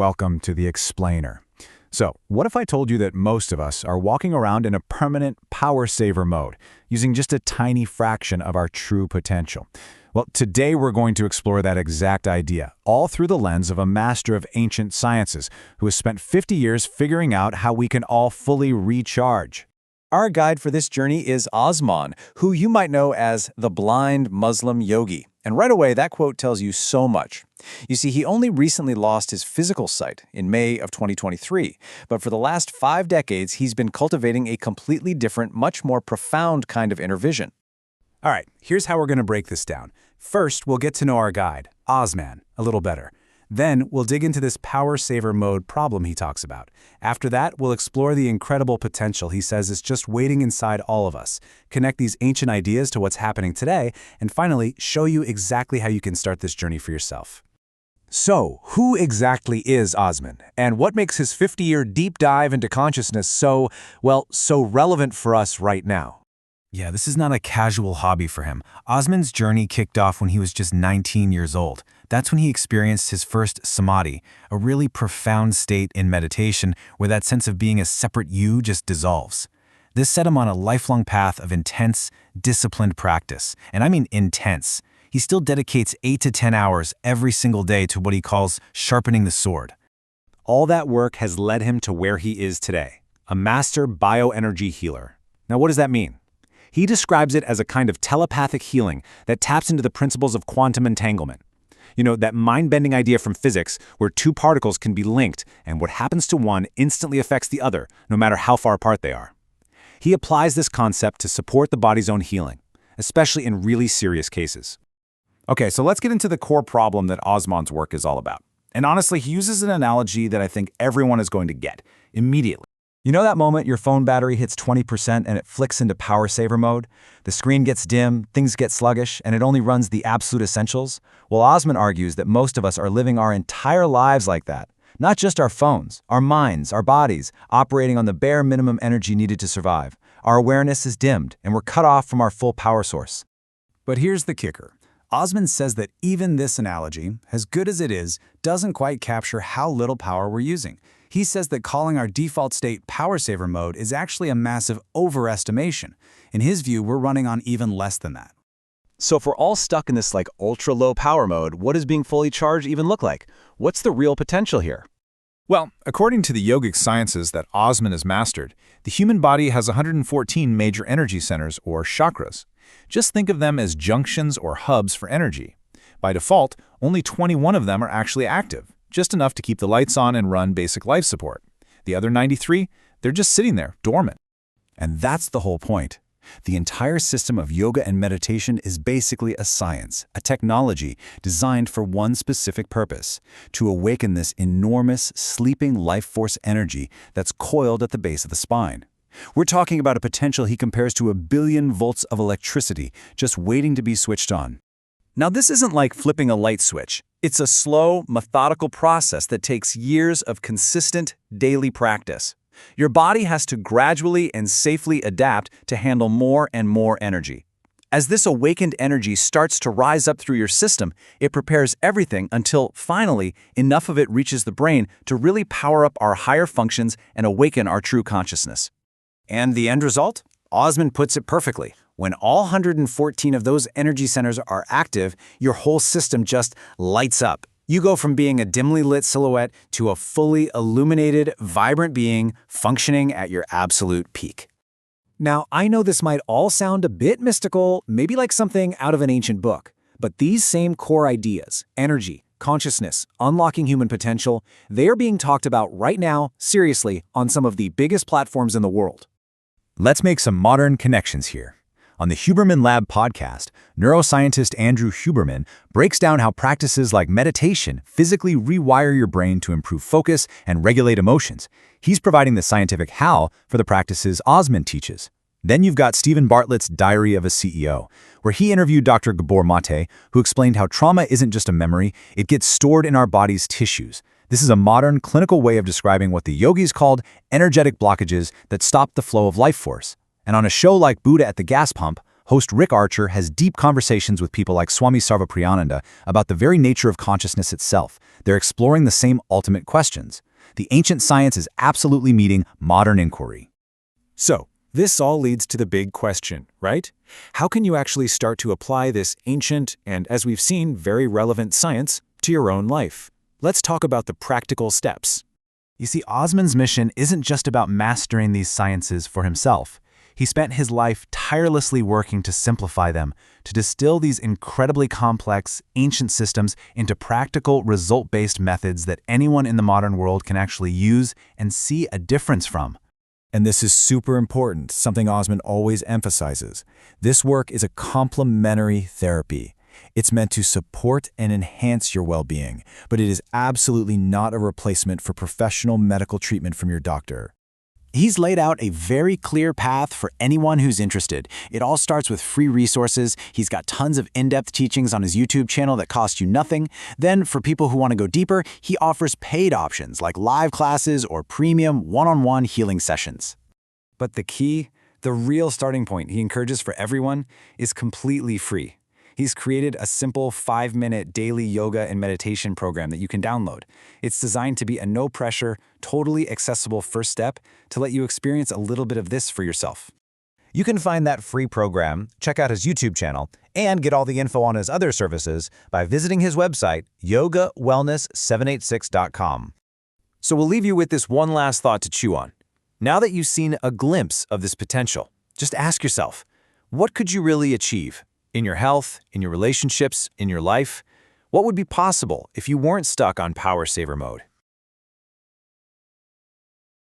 Welcome to the Explainer. So, what if I told you that most of us are walking around in a permanent power saver mode, using just a tiny fraction of our true potential? Well, today we're going to explore that exact idea, all through the lens of a master of ancient sciences who has spent 50 years figuring out how we can all fully recharge. Our guide for this journey is Osman, who you might know as the blind Muslim yogi. And right away, that quote tells you so much. You see, he only recently lost his physical sight in May of 2023, but for the last 5 decades, he's been cultivating a completely different, much more profound kind of inner vision. All right, here's how we're going to break this down. First, we'll get to know our guide, Osman, a little better. Then, we'll dig into this power saver mode problem he talks about. After that, we'll explore the incredible potential he says is just waiting inside all of us, connect these ancient ideas to what's happening today, and finally, show you exactly how you can start this journey for yourself. So, who exactly is Osman, and what makes his 50-year deep dive into consciousness so relevant for us right now? Yeah, this is not a casual hobby for him. Osman's journey kicked off when he was just 19 years old. That's when he experienced his first samadhi, a really profound state in meditation where that sense of being a separate you just dissolves. This set him on a lifelong path of intense, disciplined practice. And I mean intense. He still dedicates 8 to 10 hours every single day to what he calls sharpening the sword. All that work has led him to where he is today, a master bioenergy healer. Now, what does that mean? He describes it as a kind of telepathic healing that taps into the principles of quantum entanglement. You know, that mind-bending idea from physics where two particles can be linked and what happens to one instantly affects the other, no matter how far apart they are. He applies this concept to support the body's own healing, especially in really serious cases. Okay, so let's get into the core problem that Osman's work is all about. And honestly, he uses an analogy that I think everyone is going to get immediately. You know that moment your phone battery hits 20% and it flicks into power saver mode? The screen gets dim, things get sluggish, and it only runs the absolute essentials? Well, Osman argues that most of us are living our entire lives like that. Not just our phones, our minds, our bodies, operating on the bare minimum energy needed to survive. Our awareness is dimmed, and we're cut off from our full power source. But here's the kicker. Osman says that even this analogy, as good as it is, doesn't quite capture how little power we're using. He says that calling our default state power saver mode is actually a massive overestimation. In his view, we're running on even less than that. So if we're all stuck in this ultra low power mode, what does being fully charged even look like? What's the real potential here? Well, according to the yogic sciences that Osman has mastered, the human body has 114 major energy centers, or chakras. Just think of them as junctions or hubs for energy. By default, only 21 of them are actually active, just enough to keep the lights on and run basic life support. The other 93, they're just sitting there, dormant. And that's the whole point. The entire system of yoga and meditation is basically a science, a technology designed for one specific purpose: to awaken this enormous, sleeping life force energy that's coiled at the base of the spine. We're talking about a potential he compares to 1 billion volts of electricity just waiting to be switched on. Now, this isn't like flipping a light switch. It's a slow, methodical process that takes years of consistent, daily practice. Your body has to gradually and safely adapt to handle more and more energy. As this awakened energy starts to rise up through your system, it prepares everything until, finally, enough of it reaches the brain to really power up our higher functions and awaken our true consciousness. And the end result? Osman puts it perfectly. When all 114 of those energy centers are active, your whole system just lights up. You go from being a dimly lit silhouette to a fully illuminated, vibrant being functioning at your absolute peak. Now, I know this might all sound a bit mystical, maybe like something out of an ancient book, but these same core ideas, energy, consciousness, unlocking human potential, they are being talked about right now, seriously, on some of the biggest platforms in the world. Let's make some modern connections here. On the Huberman Lab podcast, neuroscientist Andrew Huberman breaks down how practices like meditation physically rewire your brain to improve focus and regulate emotions. He's providing the scientific how for the practices Osman teaches. Then you've got Stephen Bartlett's Diary of a CEO, where he interviewed Dr. Gabor Mate, who explained how trauma isn't just a memory, it gets stored in our body's tissues. This is a modern, clinical way of describing what the yogis called energetic blockages that stop the flow of life force. And on a show like Buddha at the Gas Pump, Host Rick Archer has deep conversations with people like Swami Sarvapriyananda about the very nature of consciousness itself. They're exploring the same ultimate questions. The ancient science is absolutely meeting modern inquiry. So, this all leads to the big question, right? How can you actually start to apply this ancient and, as we've seen, very relevant science to your own life? Let's talk about the practical steps. You see, Osman's mission isn't just about mastering these sciences for himself. He spent his life tirelessly working to simplify them, to distill these incredibly complex, ancient systems into practical, result-based methods that anyone in the modern world can actually use and see a difference from. And this is super important, something Osman always emphasizes. This work is a complementary therapy. It's meant to support and enhance your well-being, but it is absolutely not a replacement for professional medical treatment from your doctor. He's laid out a very clear path for anyone who's interested. It all starts with free resources. He's got tons of in-depth teachings on his YouTube channel that cost you nothing. Then, for people who want to go deeper, he offers paid options like live classes or premium one-on-one healing sessions. But the key, the real starting point he encourages for everyone, is completely free. He's created a simple 5-minute daily yoga and meditation program that you can download. It's designed to be a no-pressure, totally accessible first step to let you experience a little bit of this for yourself. You can find that free program, check out his YouTube channel, and get all the info on his other services by visiting his website, yogawellness786.com. So we'll leave you with this one last thought to chew on. Now that you've seen a glimpse of this potential, just ask yourself, what could you really achieve? In your health, in your relationships, in your life? What would be possible if you weren't stuck on power saver mode?